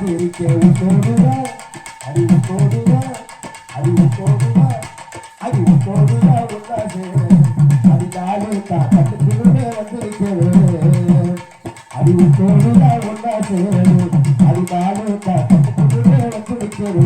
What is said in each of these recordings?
சிரிக்க உன்னோடுவா அறிவு தோடுவா அறிவு தோடுவா அறிவு தோடுவா உன்னாசே அதிகாலே கட்டுக்குள்ளே வந்திருக்கவே அறிவு தோடுவா உன்னாசே அதிகாலே கட்டுக்குள்ளே வந்திருக்கவே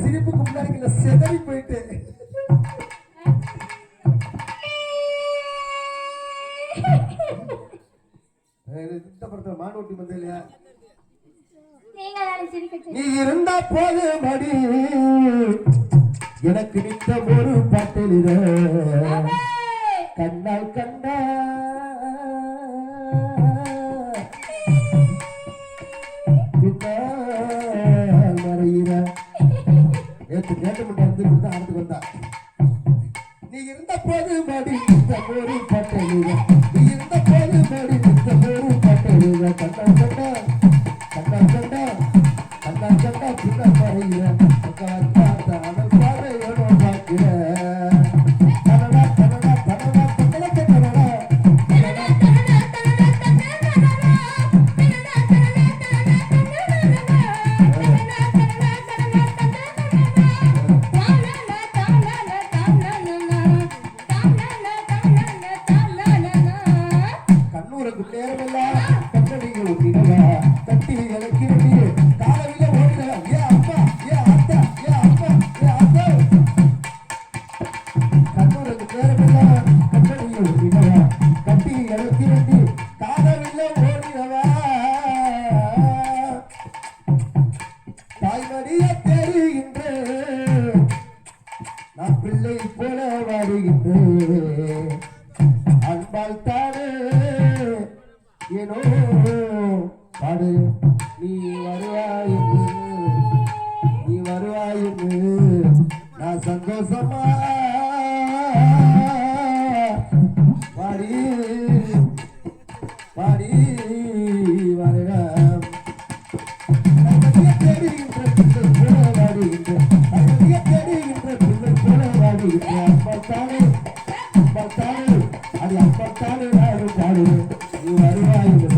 சிரிப்புக்கு முன்னாடி செதறி போயிட்டு மானூட்டி வந்து இல்லையா நீ இருந்தா போது மடி எனக்கு நித்த ஒரு பாட்டில் கண்ணால் கண்ணா மறையிற நேற்று கேட்டு மட்டும் வந்து அடுத்து வந்தா நீ இருந்த போது மடி நித்த ஒரு பாட்டில் நீ இருந்த போது மடி நித்த ஒரு பாட்டில் கண்ணால் கண்ணா கண்ணால் கண்ணா கண்ணால் கண்ணா பின்ன மறையிற அனல் பாறையோட பார்க்கிற பிள்ளை போல வருகின்றேன் அன்பால் தானே ஏனோ பாடு நீ வருவாயின்னு நான் சந்தோஷமா பாடி பாடி வரலாம் தேடுகின்ற பிள்ளை போல வாடுகின்ற அப்பத்தானே அது அப்பத்தானே பாடு நீ வருவாய்